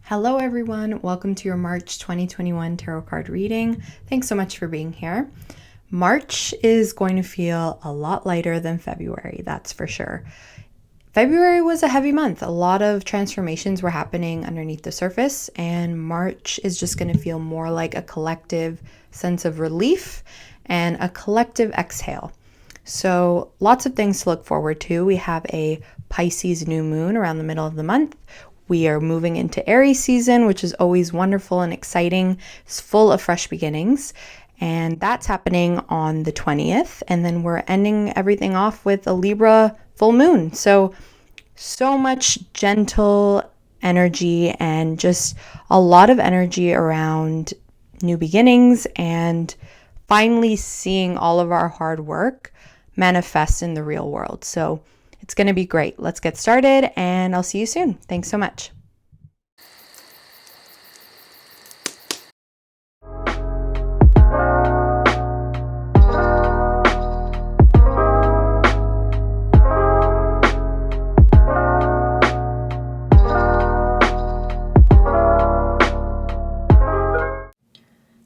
Hello everyone, welcome to your March 2021 tarot card reading. Thanks so much for being here. March is going to feel a lot lighter than February, that's for sure. February was a heavy month. A lot of transformations were happening underneath the surface, and March is just going to feel more like a collective sense of relief and a collective exhale. So lots of things to look forward to. We have a Pisces New Moon around the middle of the month. We are moving into Aries season, which is always wonderful and exciting. It's full of fresh beginnings. And that's happening on the 20th. And then we're ending everything off with a Libra full moon. So much gentle energy and just a lot of energy around new beginnings and finally seeing all of our hard work manifest in the real world. So it's going to be great. Let's get started and I'll see you soon. Thanks so much.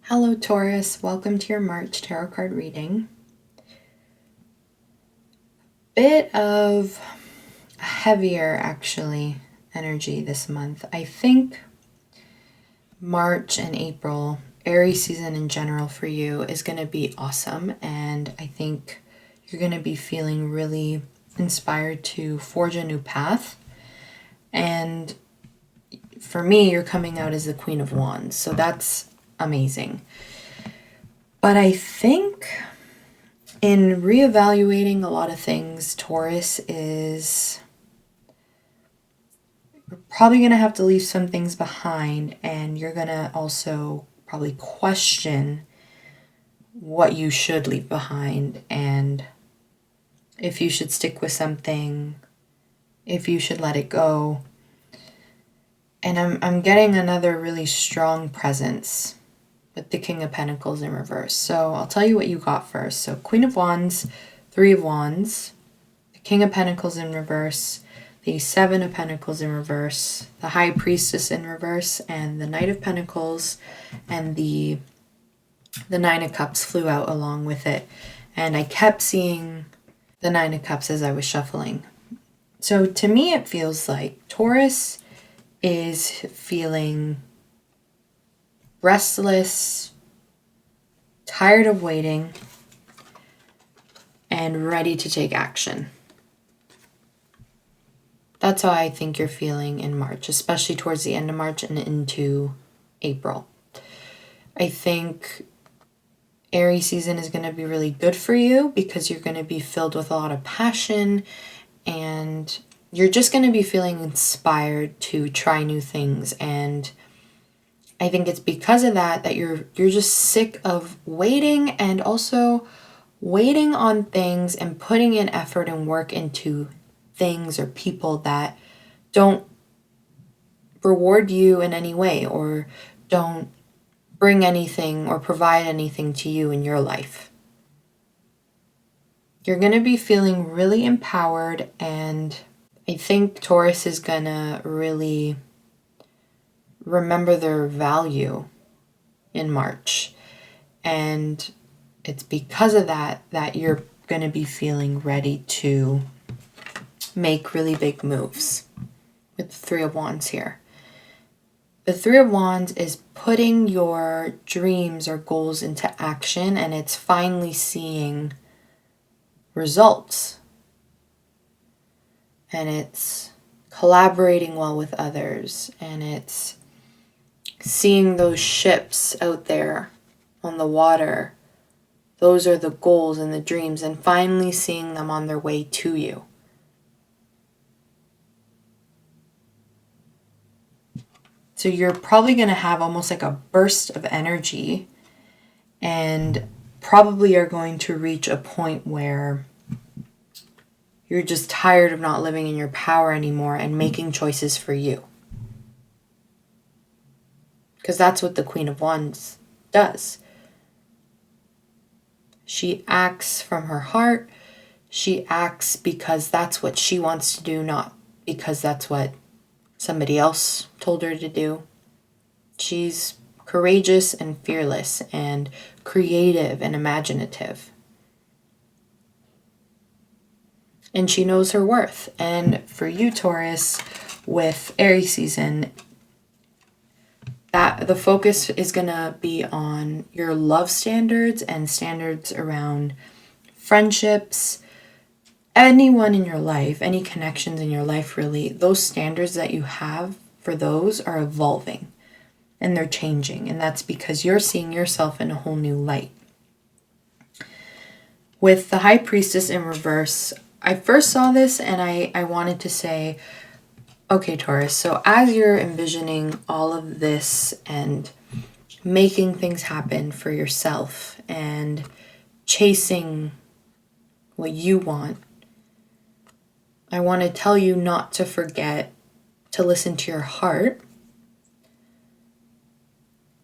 Hello Taurus, welcome to your March tarot card reading. Bit of a heavier actually energy this month. I think March and April, Aries season in general for you is going to be awesome, and I think you're going to be feeling really inspired to forge a new path. And for me, you're coming out as the Queen of Wands, so that's amazing. But I think in reevaluating a lot of things, Taurus is probably going to have to leave some things behind, and you're going to also probably question what you should leave behind and if you should stick with something, if you should let it go. And I'm getting another really strong presence with the King of Pentacles in reverse. So I'll tell you what you got first. So Queen of Wands, Three of Wands, the King of Pentacles in reverse, the Seven of Pentacles in reverse, the High Priestess in reverse, and the Knight of Pentacles, and the Nine of Cups flew out along with it. And I kept seeing the Nine of Cups as I was shuffling. So to me, it feels like Taurus is feeling restless, tired of waiting, and ready to take action. That's how I think you're feeling in March, especially towards the end of March and into April. I think Aries season is going to be really good for you because you're going to be filled with a lot of passion and you're just going to be feeling inspired to try new things. And I think it's because of that you're just sick of waiting, and also waiting on things and putting in effort and work into things or people that don't reward you in any way or don't bring anything or provide anything to you in your life. You're going to be feeling really empowered, and I think Taurus is going to really remember their value in March. And it's because of that you're going to be feeling ready to make really big moves with the Three of Wands here. The Three of Wands is putting your dreams or goals into action, and it's finally seeing results. And it's collaborating well with others, and it's seeing those ships out there on the water. Those are the goals and the dreams, and finally seeing them on their way to you. So you're probably going to have almost like a burst of energy, and probably are going to reach a point where you're just tired of not living in your power anymore and making choices for you. Because that's what the Queen of Wands does. She acts from her heart. She acts because that's what she wants to do, not because that's what somebody else told her to do. She's courageous and fearless and creative and imaginative. And she knows her worth. And for you, Taurus, with Aries season, that the focus is going to be on your love standards and standards around friendships, anyone in your life, any connections in your life, really. Those standards that you have for those are evolving and they're changing. And that's because you're seeing yourself in a whole new light. With the High Priestess in reverse, I first saw this and I wanted to say, okay, Taurus, so as you're envisioning all of this and making things happen for yourself and chasing what you want, I want to tell you not to forget to listen to your heart.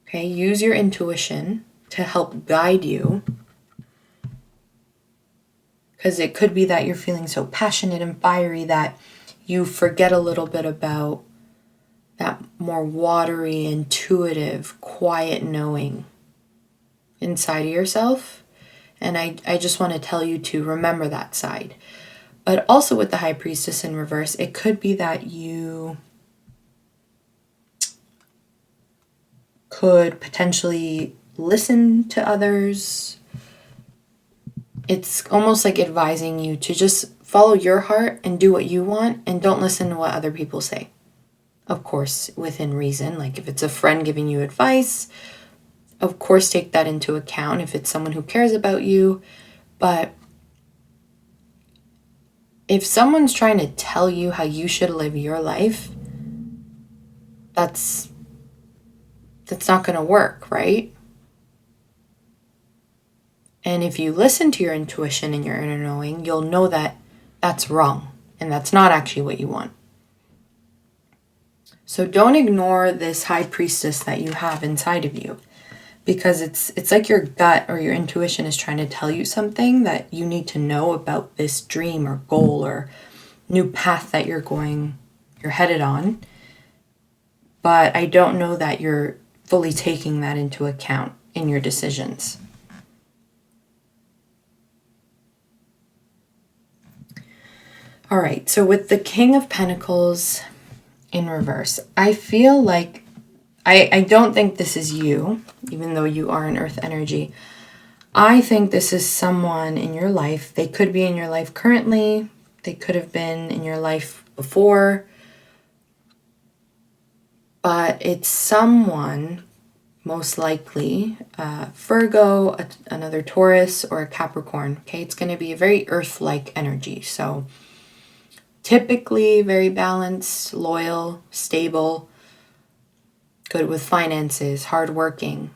Okay, use your intuition to help guide you. Because it could be that you're feeling so passionate and fiery that you forget a little bit about that more watery, intuitive, quiet knowing inside of yourself. And I just want to tell you to remember that side. But also with the High Priestess in reverse, it could be that you could potentially listen to others. It's almost like advising you to just follow your heart and do what you want and don't listen to what other people say. Of course, within reason. Like if it's a friend giving you advice, of course take that into account if it's someone who cares about you. But if someone's trying to tell you how you should live your life, that's not going to work, right? And if you listen to your intuition and your inner knowing, you'll know that that's wrong and that's not actually what you want. So don't ignore this High Priestess that you have inside of you, because it's like your gut or your intuition is trying to tell you something that you need to know about this dream or goal or new path that you're headed on. But I don't know that you're fully taking that into account in your decisions. All right, so with the King of Pentacles in reverse, I feel like, I don't think this is you, even though you are an earth energy. I think this is someone in your life. They could be in your life currently. They could have been in your life before. But it's someone, most likely, Virgo, another Taurus, or a Capricorn. Okay, it's going to be a very earth-like energy. So typically very balanced, loyal, stable, good with finances, hardworking.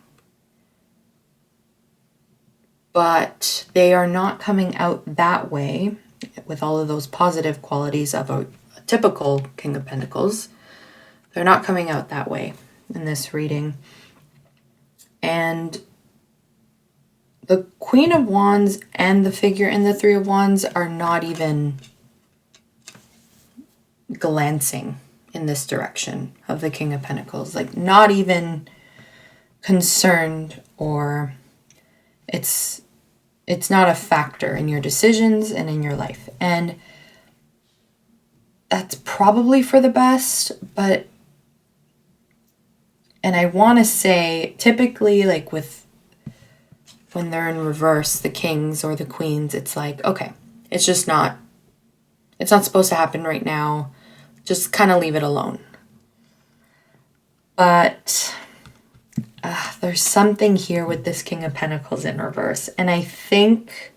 But they are not coming out that way with all of those positive qualities of a typical King of Pentacles. They're not coming out that way in this reading. And the Queen of Wands and the figure in the Three of Wands are not even glancing in this direction of the King of Pentacles. Like not even concerned, or it's not a factor in your decisions and in your life. And that's probably for the best, and I want to say typically like when they're in reverse, the kings or the queens, it's like, okay, it's not supposed to happen right now. Just kind of leave it alone. But there's something here with this King of Pentacles in reverse. And I think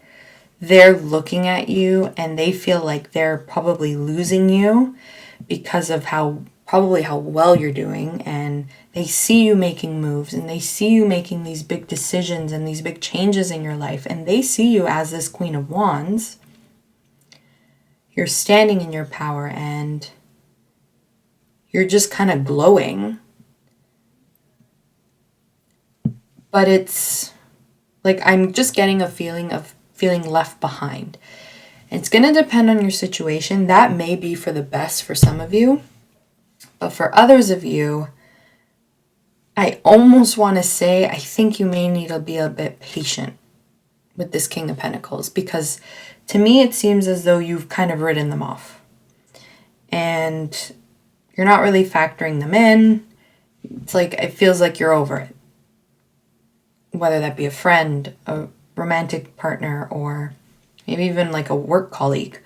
they're looking at you and they feel like they're probably losing you because of how well you're doing. And they see you making moves and they see you making these big decisions and these big changes in your life. And they see you as this Queen of Wands. You're standing in your power and you're just kind of glowing. But it's like I'm just getting a feeling of feeling left behind. It's going to depend on your situation. That may be for the best for some of you. But for others of you, I almost want to say I think you may need to be a bit patient with this King of Pentacles, because to me it seems as though you've kind of written them off. And you're not really factoring them in. It's like it feels like you're over it. Whether that be a friend, a romantic partner, or maybe even like a work colleague.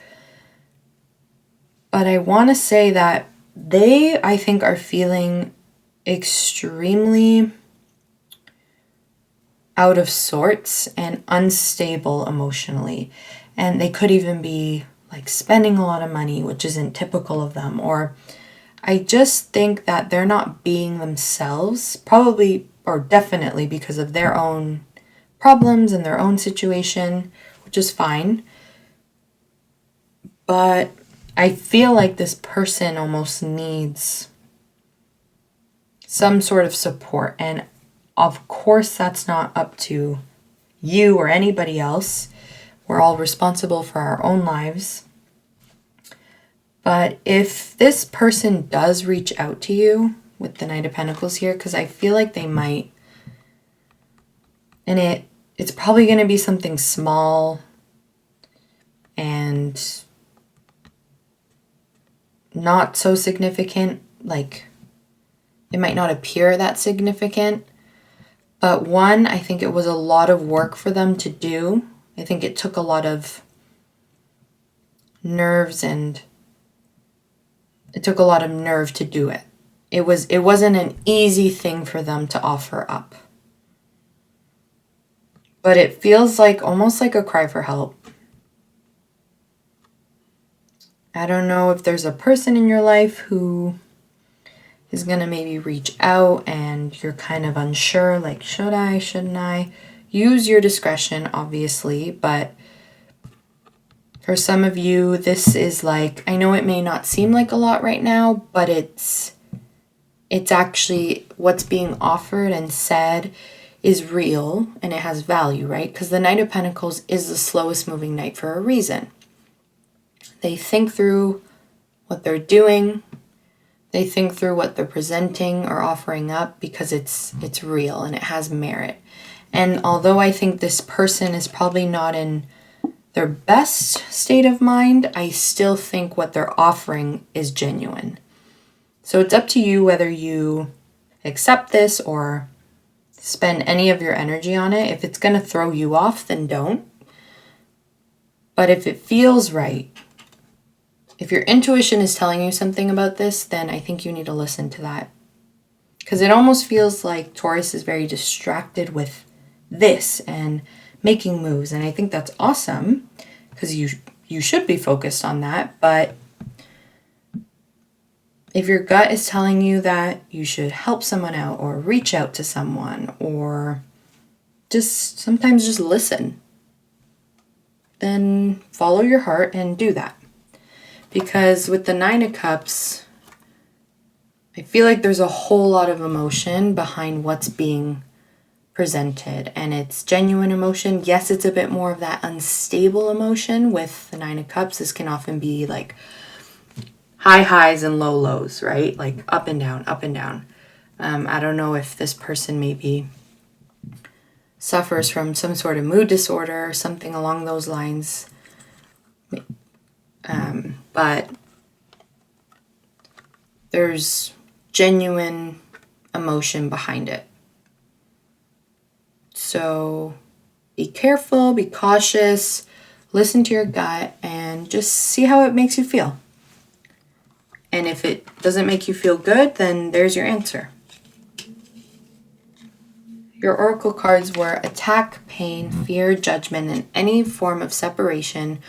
But I want to say that they, I think, are feeling extremely out of sorts and unstable emotionally. And they could even be like spending a lot of money, which isn't typical of them. Or I just think that they're not being themselves, probably or definitely because of their own problems and their own situation, which is fine. But I feel like this person almost needs some sort of support. And of course, that's not up to you or anybody else. We're all responsible for our own lives. But if this person does reach out to you with the Knight of Pentacles here, because I feel like they might, and it's probably going to be something small and not so significant, like it might not appear that significant, but one, I think it was a lot of work for them to do. I think it took a lot of nerves and it took a lot of nerve to do it. It wasn't an easy thing for them to offer up. But it feels like almost like a cry for help. I don't know if there's a person in your life who is going to maybe reach out and you're kind of unsure, like, should I, shouldn't I? Use your discretion, obviously, but for some of you, this is like, I know it may not seem like a lot right now, but it's actually what's being offered and said is real and it has value, right? Because the Knight of Pentacles is the slowest moving knight for a reason. They think through what they're doing. They think through what they're presenting or offering up because it's real and it has merit. And although I think this person is probably not in their best state of mind, I still think what they're offering is genuine. So it's up to you whether you accept this or spend any of your energy on it. If it's going to throw you off, then don't. But if it feels right, if your intuition is telling you something about this, then I think you need to listen to that. Because it almost feels like Taurus is very distracted with this and making moves. And I think that's awesome because you should be focused on that. But if your gut is telling you that you should help someone out or reach out to someone or just sometimes just listen, then follow your heart and do that. Because with the Nine of Cups, I feel like there's a whole lot of emotion behind what's being presented. And it's genuine emotion. Yes, it's a bit more of that unstable emotion with the Nine of Cups. This can often be like high highs and low lows, right? Like up and down, up and down. I don't know if this person maybe suffers from some sort of mood disorder or something along those lines. But there's genuine emotion behind it. So be careful, be cautious, listen to your gut, and just see how it makes you feel. And if it doesn't make you feel good, then there's your answer. Your oracle cards were attack, pain, fear, judgment, and any form of separation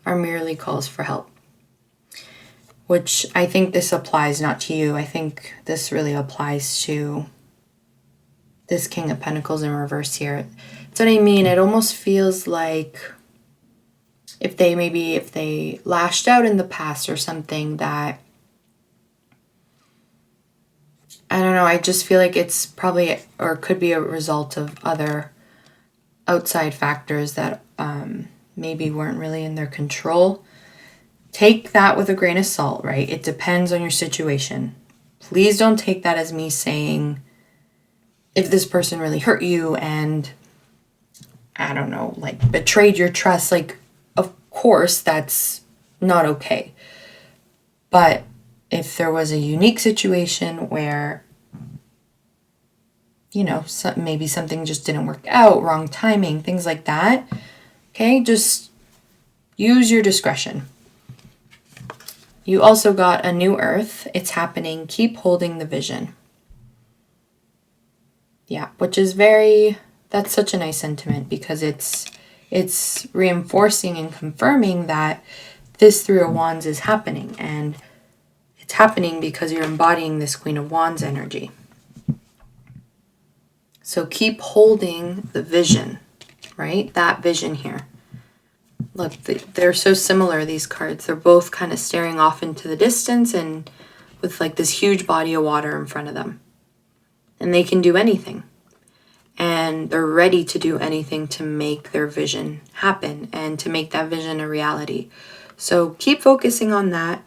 are merely calls for help. Which I think this applies not to you. I think this really applies to this King of Pentacles in reverse here. That's what I mean. It almost feels like if they lashed out in the past or something that, I don't know, I just feel like it's probably or could be a result of other outside factors that maybe weren't really in their control. Take that with a grain of salt, right? It depends on your situation. please don't take that as me saying if this person really hurt you and, I don't know, like betrayed your trust, like, of course that's not okay. But if there was a unique situation where, you know, maybe something just didn't work out, wrong timing, things like that, okay, just use your discretion. You also got a new earth. It's happening. Keep holding the vision. Yeah, which is that's such a nice sentiment, because it's reinforcing and confirming that this Three of Wands is happening, and it's happening because you're embodying this Queen of Wands energy. So keep holding the vision, right? That vision here. Look, they're so similar, these cards. They're both kind of staring off into the distance and with like this huge body of water in front of them. And they can do anything. And they're ready to do anything to make their vision happen and to make that vision a reality. So keep focusing on that.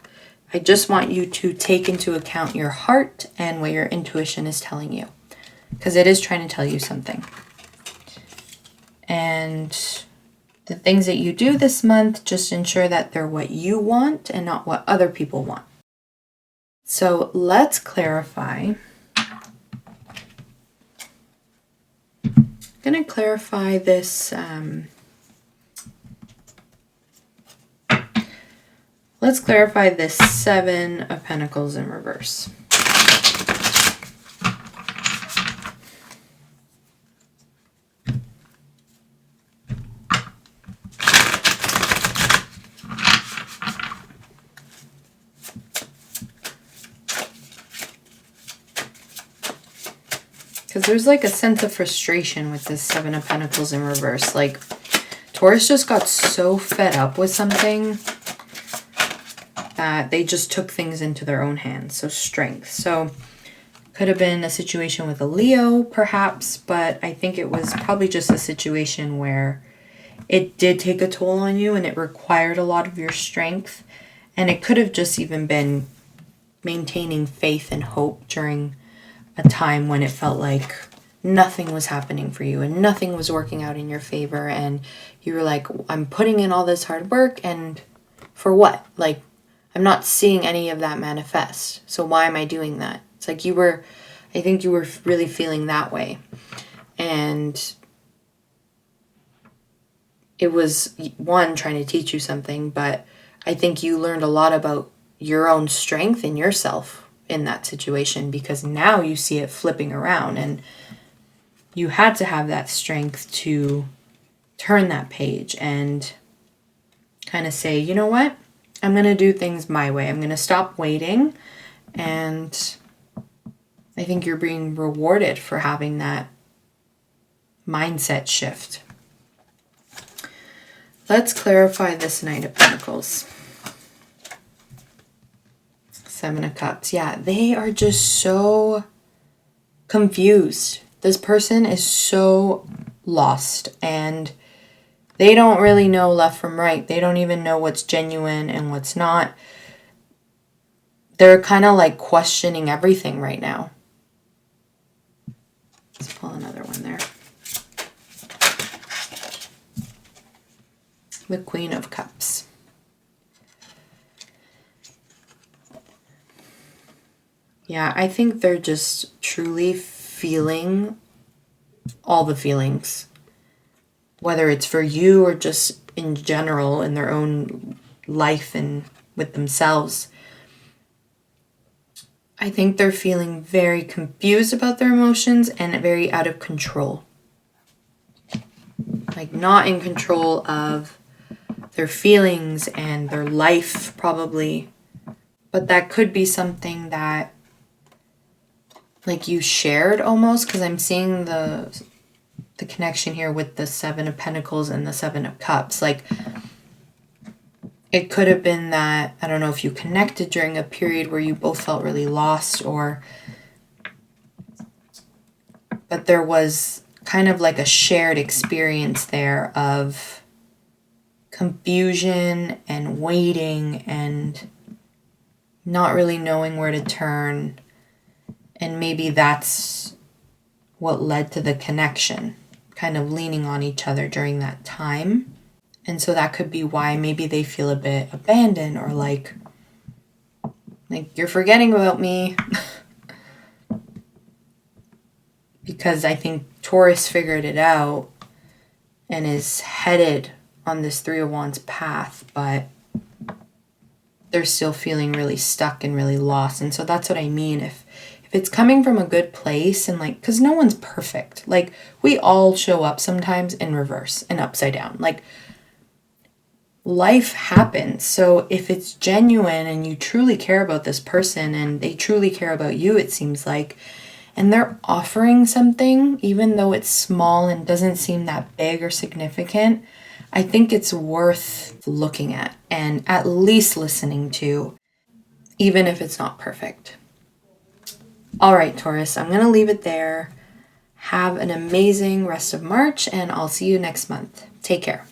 I just want you to take into account your heart and what your intuition is telling you, because it is trying to tell you something. And the things that you do this month, just ensure that they're what you want and not what other people want. So let's clarify. I'm going to clarify this. Let's clarify this Seven of Pentacles in reverse. Because there's like a sense of frustration with this Seven of Pentacles in reverse. Like Taurus just got so fed up with something that they just took things into their own hands. So strength. So could have been a situation with a Leo perhaps, but I think it was probably just a situation where it did take a toll on you and it required a lot of your strength. And it could have just even been maintaining faith and hope during a time when it felt like nothing was happening for you and nothing was working out in your favor, and you were like, I'm putting in all this hard work, and for what? Like, I'm not seeing any of that manifest, so why am I doing that? It's like I think you were really feeling that way, and it was, one, trying to teach you something, but I think you learned a lot about your own strength in yourself in that situation, because now you see it flipping around, and you had to have that strength to turn that page and kind of say, you know what, I'm going to do things my way. I'm going to stop waiting, and I think you're being rewarded for having that mindset shift. Let's clarify this Knight of Pentacles. Seven of Cups. Yeah, they are just so confused. This person is so lost, and they don't really know left from right. They don't even know what's genuine and what's not. They're kind of like questioning everything right now. Let's pull another one there. The Queen of Cups. Yeah, I think they're just truly feeling all the feelings, whether it's for you or just in general in their own life and with themselves. I think they're feeling very confused about their emotions and very out of control. Like not in control of their feelings and their life probably, but that could be something that like you shared almost, because I'm seeing the connection here with the Seven of Pentacles and the Seven of Cups. Like it could have been that, I don't know if you connected during a period where you both felt really lost, but there was kind of like a shared experience there of confusion and waiting and not really knowing where to turn. And maybe that's what led to the connection, kind of leaning on each other during that time. And so that could be why maybe they feel a bit abandoned or like you're forgetting about me. Because I think Taurus figured it out and is headed on this Three of Wands path, but they're still feeling really stuck and really lost. And so that's what I mean. If it's coming from a good place and like, because no one's perfect. Like, we all show up sometimes in reverse and upside down. Like, life happens. So if it's genuine and you truly care about this person and they truly care about you, it seems like, and they're offering something, even though it's small and doesn't seem that big or significant, I think it's worth looking at and at least listening to, even if it's not perfect. All right, Taurus, I'm going to leave it there. Have an amazing rest of March, and I'll see you next month. Take care.